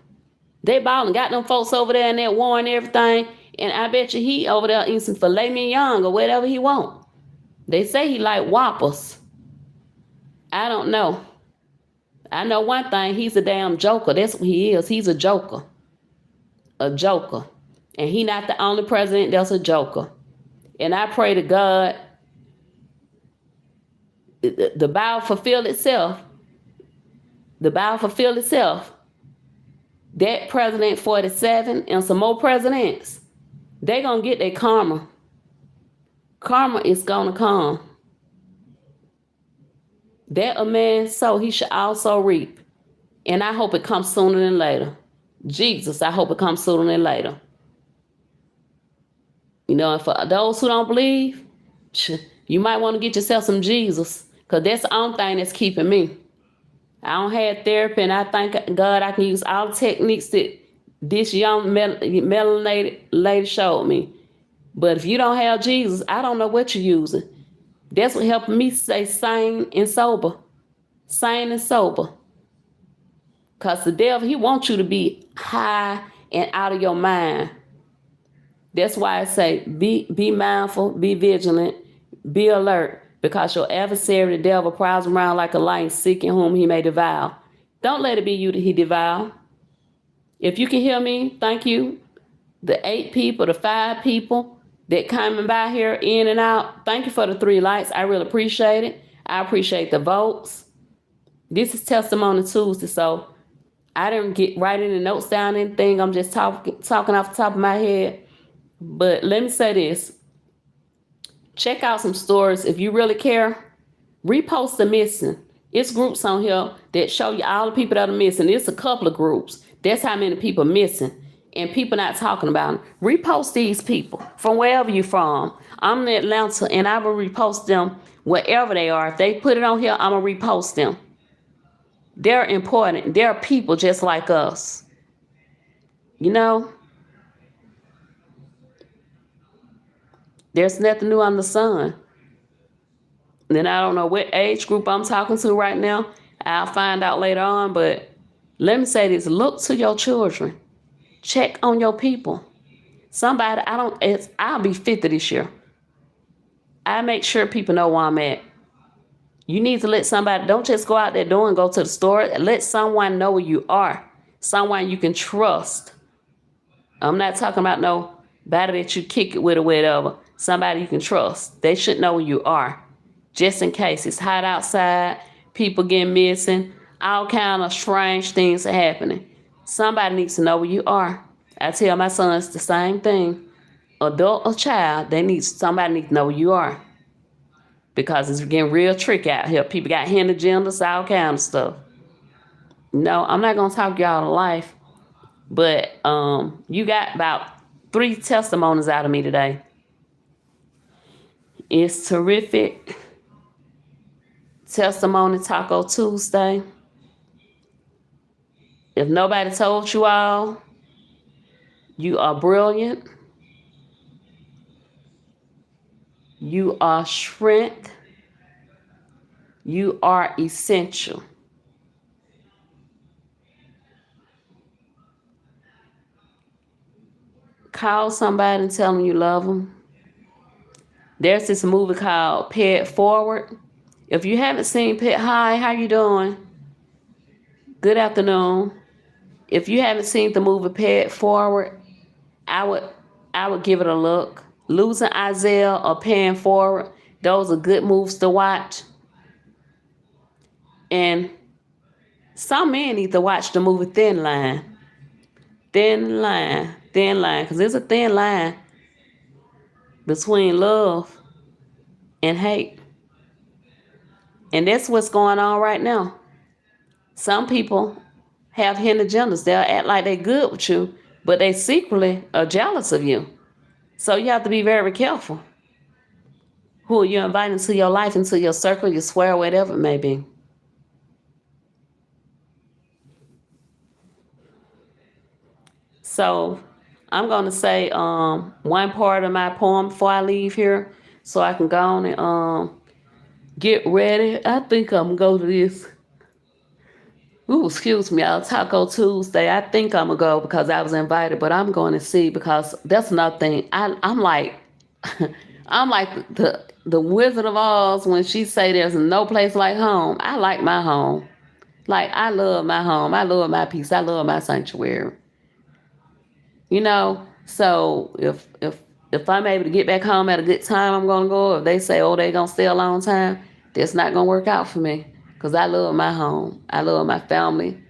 They balling. Got them folks over there in that war and everything. And I bet you he over there eating some filet mignon or whatever he want. They say he like Whoppers. I don't know. I know one thing. He's a damn joker. That's what he is. He's a joker. A joker. And he not the only president that's a joker. And I pray to God the Bible fulfill itself. The Bible fulfill itself. That President 47 and some more presidents, they gonna get their karma. Karma is gonna come. That a man sow, he should also reap. And I hope it comes sooner than later. Jesus, I hope it comes sooner than later. And for those who don't believe, you might want to get yourself some Jesus, because that's the only thing that's keeping me. I don't have therapy, and I thank God I can use all the techniques that this young melanated lady showed me. But if you don't have Jesus, I don't know what you're using. That's what helped me stay sane and sober. Sane and sober. Because the devil, he wants you to be high and out of your mind. That's why I say be mindful, be vigilant, be alert. Because your adversary, the devil, prowls around like a lion seeking whom he may devour. Don't let it be you that he devour. If you can hear me, thank you. The 8 people, the 5 people that coming by here in and out, thank you for the 3 likes. I really appreciate it. I appreciate the votes. This is Testimony Tuesday, so I didn't get write any notes down, anything. I'm just talking off the top of my head. But let me say this. Check out some stories. If you really care, repost the missing. It's groups on here that show you all the people that are missing. It's a couple of groups. That's how many people missing. And people not talking about them. Repost these people from wherever you're from. I'm in Atlanta and I will repost them wherever they are. If they put it on here, I'm going to repost them. They're important. They're people just like us. You know? There's nothing new under the sun. Then I don't know what age group I'm talking to right now. I'll find out later on. But let me say this. Look to your children. Check on your people. Somebody, I'll be 50 this year. I make sure people know where I'm at. You need to let somebody, don't just go out that door and go to the store. Let someone know where you are. Someone you can trust. I'm not talking about nobody that you kick it with or whatever. Somebody you can trust. They should know where you are. Just in case it's hot outside, people get missing, all kind of strange things are happening. Somebody needs to know where you are. I tell my sons the same thing. Adult or child, somebody needs to know where you are. Because it's getting real tricky out here. People got hidden agendas, all kind of stuff. No, I'm not going to talk y'all to life. But you got about 3 testimonies out of me today. It's terrific. Testimony Taco Tuesday. If nobody told you all, you are brilliant. You are strength. You are essential. Call somebody and tell them you love them. There's this movie called Pay It Forward. If you haven't seen hi, how you doing? Good afternoon. If you haven't seen the movie Pay It Forward, I would give it a look. Losing Isaiah or Paying Forward, those are good moves to watch. And some men need to watch the movie Thin Line. Thin Line, because there's a thin line between love and hate. And that's what's going on right now. Some people have hidden agendas. They'll act like they're good with you, but they secretly are jealous of you. So you have to be very careful who you're inviting to your life, into your circle, your square, whatever it may be. So I'm going to say one part of my poem before I leave here so I can go on and get ready. I think I'm going to go to this. Ooh, excuse me, y'all. Taco Tuesday. I think I'm going to go because I was invited, but I'm going to see because that's another thing. I'm like, I'm like the Wizard of Oz when she say there's no place like home. I like my home. Like, I love my home. I love my peace. I love my sanctuary. You know, so if I'm able to get back home at a good time, I'm going to go. If they say, oh, they're going to stay a long time, that's not going to work out for me because I love my home. I love my family.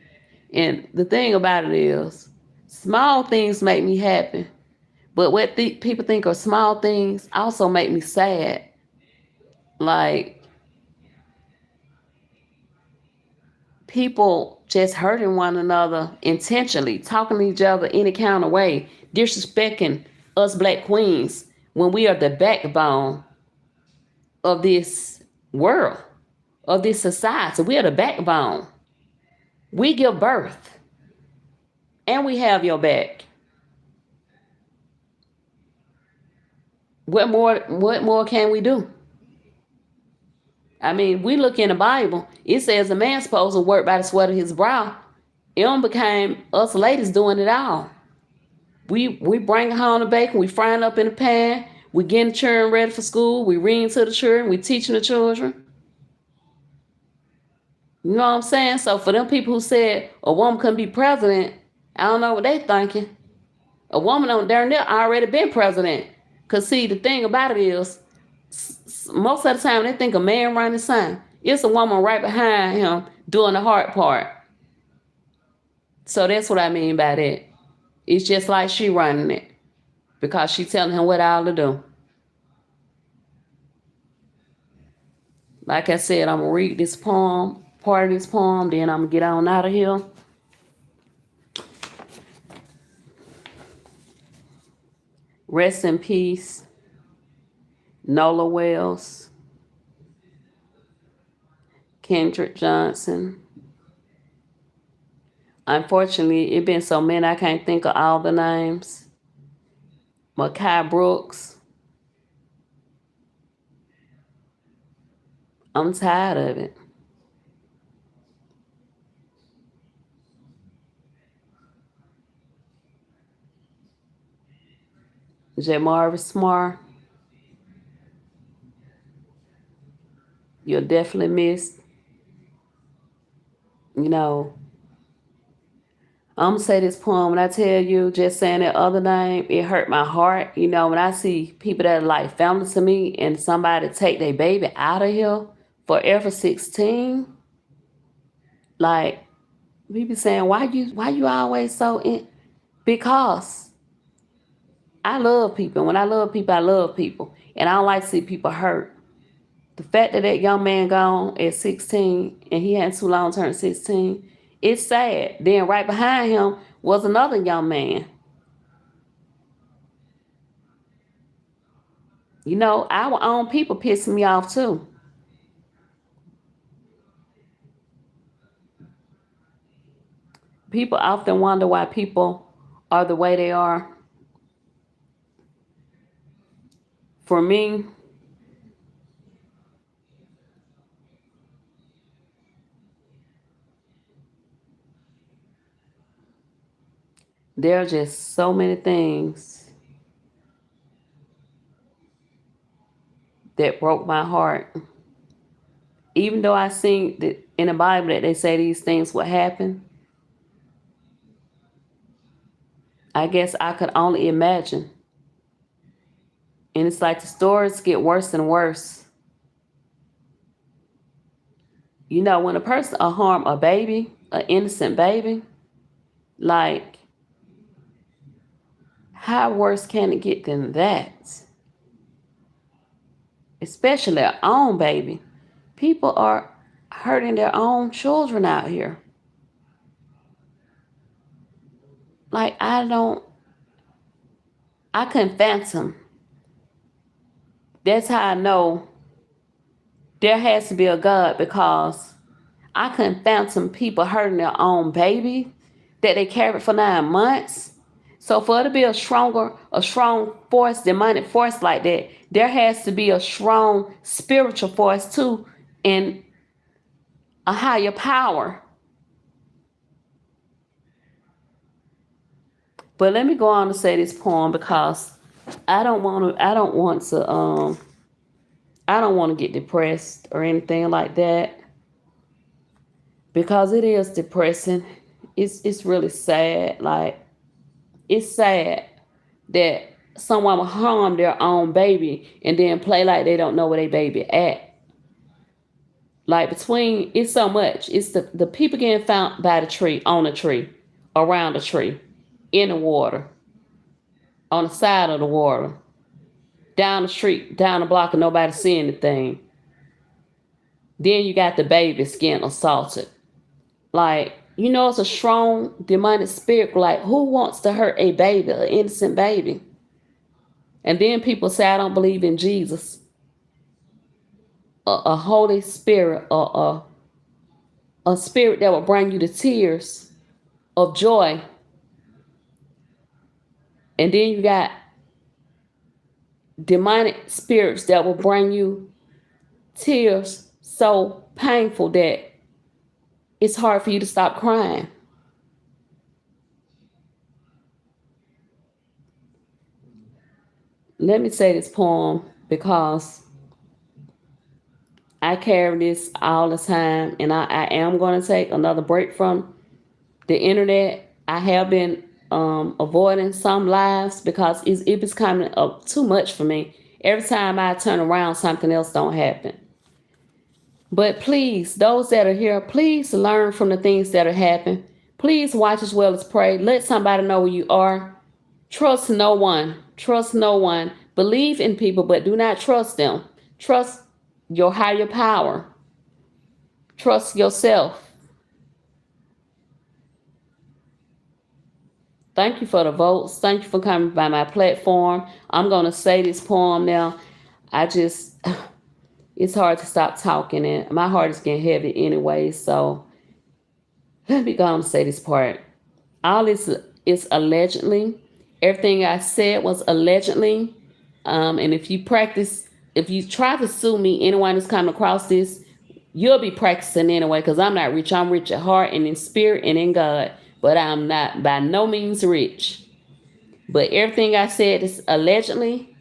And the thing about it is, small things make me happy. But what people think are small things also make me sad. Like, people just hurting one another intentionally, talking to each other any kind of way, disrespecting us Black queens when we are the backbone of this world, of this society. We are the backbone. We give birth, and we have your back. What more can we do? I mean, we look in the Bible, it says a man's supposed to work by the sweat of his brow. It became us ladies doing it all. We bring home the bacon, we frying up in the pan, we getting the children ready for school, we reading to the children, we teaching the children. You know what I'm saying? So for them people who said a woman couldn't be president, I don't know what they thinking. A woman on down there already been president. Because see, the thing about it is, most of the time they think a man running the sun. It's a woman right behind him doing the hard part. So that's what I mean by that. It's just like she running it because she telling him what all to do. Like I said, I'm gonna read this poem, part of this poem, then I'm gonna get on out of here. Rest in peace, Nola Wells, Kendrick Johnson. Unfortunately, it been so many I can't think of all the names. Makai Brooks. I'm tired of it. Jamarvis Smart. You're definitely missed. You know, I'm gonna say this poem. When I tell you, just saying that other name, it hurt my heart. You know, when I see people that are like family to me and somebody take their baby out of here, Forever 16, like we be saying, why you always so in? Because I love people. When I love people, I love people, and I don't like to see people hurt. The fact that that young man gone at 16 and he hadn't too long turned 16, it's sad. Then right behind him was another young man. You know, our own people pissing me off too. People often wonder why people are the way they are. For me, there are just so many things that broke my heart. Even though I seen that in the Bible that they say these things would happen, I guess I could only imagine. And it's like the stories get worse and worse. You know, when a person harm a baby, an innocent baby, like, how worse can it get than that? Especially their own baby. People are hurting their own children out here. Like, I couldn't fathom. That's how I know there has to be a God, because I couldn't fathom people hurting their own baby that they carried for 9 months. So for it to be a strong force, demonic force like that, there has to be a strong spiritual force too, and a higher power. But let me go on to say this poem, because I don't want to get depressed or anything like that, because it is depressing. It's really sad. Like, it's sad that someone will harm their own baby and then play like they don't know where their baby at. Like, it's so much. It's the people getting found by the tree, on the tree, around the tree, in the water, on the side of the water, down the street, down the block, and nobody see anything. Then you got the babies getting assaulted. Like, you know, it's a strong demonic spirit. Like, who wants to hurt a baby, an innocent baby? And then people say, I don't believe in Jesus. A Holy Spirit, or a spirit that will bring you to tears of joy. And then you got demonic spirits that will bring you tears so painful that it's hard for you to stop crying. Let me say this poem, because I carry this all the time, and I am going to take another break from the internet. I have been avoiding some lives because it was coming up too much for me. Every time I turn around, something else don't happen. But please, those that are here, please learn from the things that are happening, Please watch as well as pray. Let somebody know where you are. Trust no one. Trust no one. Believe in people, but do not trust them. Trust your higher power. Trust yourself. Thank you for the votes. Thank you for coming by my platform. I'm going to say this poem now. I just, it's hard to stop talking, and my heart is getting heavy anyway. So let me go and say this part. All this is allegedly. Everything I said was allegedly. And if you try to sue me, anyone who's coming across this, you'll be practicing anyway, because I'm not rich. I'm rich at heart and in spirit and in God. But I'm not by no means rich. But everything I said is allegedly.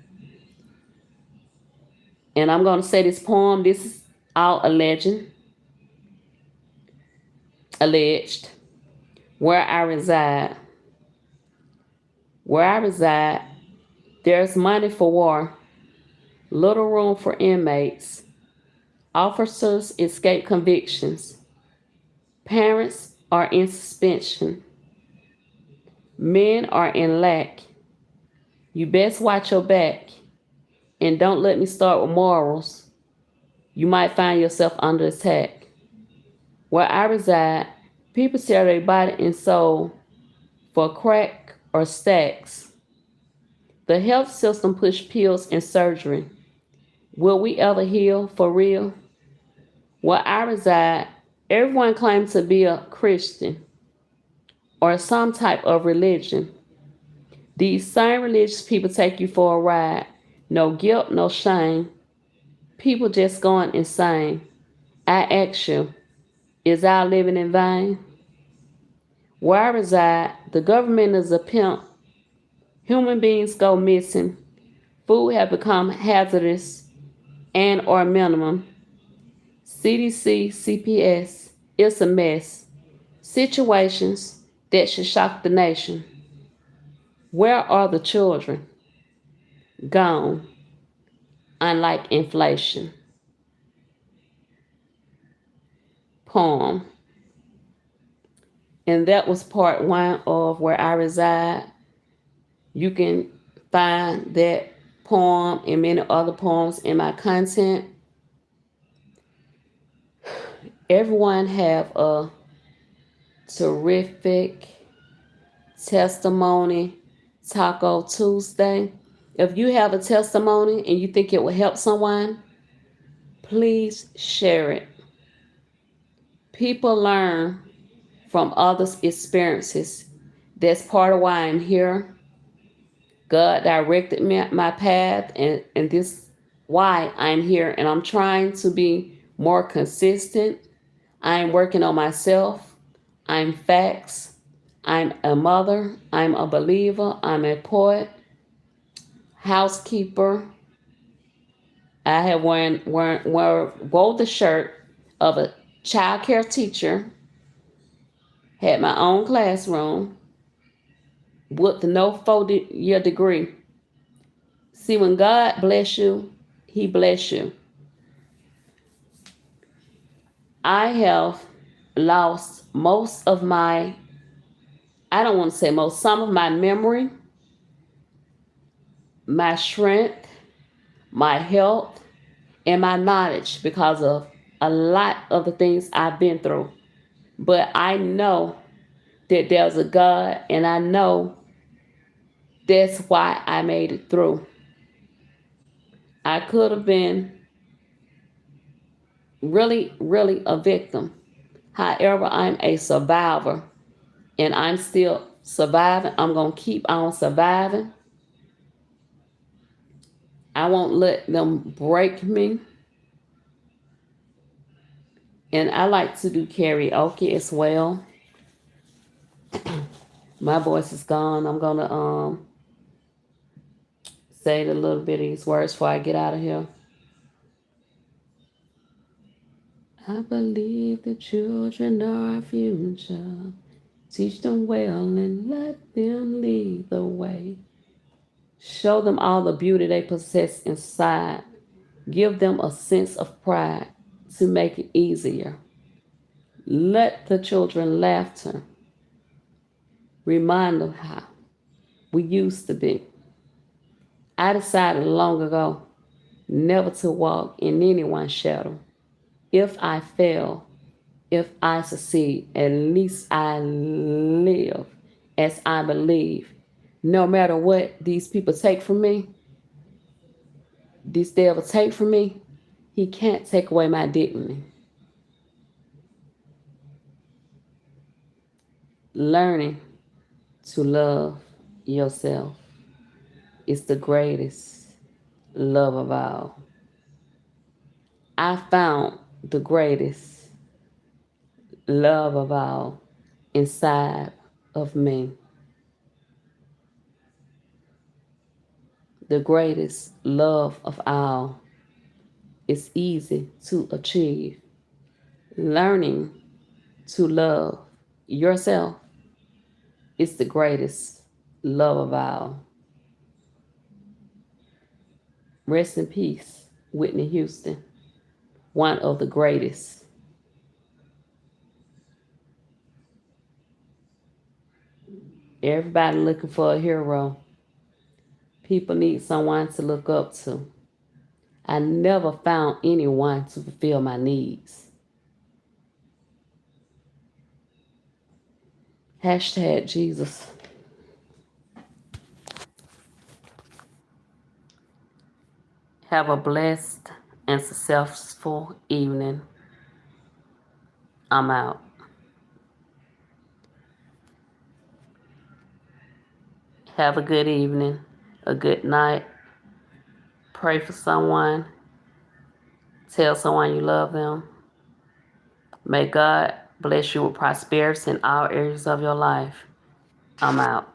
And I'm going to say this poem. This is all alleged. Where I reside. Where I reside, there's money for war, little room for inmates. Officers escape convictions. Parents are in suspension. Men are in lack. You best watch your back. And don't let me start with morals. You might find yourself under attack. Where I reside, people sell their body and soul for crack or stacks. The health system push pills and surgery. Will we ever heal for real? Where I reside, everyone claims to be a Christian or some type of religion. These same religious people take you for a ride. No guilt, no shame. People just going insane. I ask you, is our living in vain? Where I reside, the government is a pimp. Human beings go missing. Food have become hazardous and or minimum. CDC, CPS, it's a mess. Situations that should shock the nation. Where are the children? Gone, unlike inflation. Poem. And that was part one of Where I Reside. You can find that poem and many other poems in my content. Everyone have a terrific testimony Taco Tuesday. If you have a testimony and you think it will help someone, please share it. People learn from others' experiences. That's part of why I'm here. God directed me my path, and this why I'm here. And I'm trying to be more consistent. I'm working on myself. I'm Factz. I'm a mother. I'm a believer. I'm a poet, housekeeper. I have wore the shirt of a child care teacher, had my own classroom with no 4-year degree. See, when God bless you, he bless you. I have lost most of my, I don't want to say most, some of my memory, my strength, my health, and my knowledge because of a lot of the things I've been through. But I know that there's a God, and I know that's why I made it through. I could have been really, really a victim. However, I'm a survivor, and I'm still surviving. I'm going to keep on surviving. I won't let them break me. And I like to do karaoke as well. My voice is gone. I'm going to say a little bit of these words before I get out of here. I believe the children are our future. Teach them well and let them lead the way. Show them all the beauty they possess inside. Give them a sense of pride to make it easier. Let the children laughter Reminder how we used to be. I decided long ago never to walk in anyone's shadow. If I fail, if I succeed, at least I live as I believe. No matter what these people take from me, this devil take from me, he can't take away my dignity. Learning to love yourself is the greatest love of all. I found the greatest love of all inside of me. The greatest love of all is easy to achieve. Learning to love yourself is the greatest love of all. Rest in peace, Whitney Houston, one of the greatest. Everybody looking for a hero. People need someone to look up to. I never found anyone to fulfill my needs. Hashtag Jesus. Have a blessed and successful evening. I'm out. Have a good evening, a good night. Pray for someone. Tell someone you love them. May God bless you with prosperity in all areas of your life. I'm out.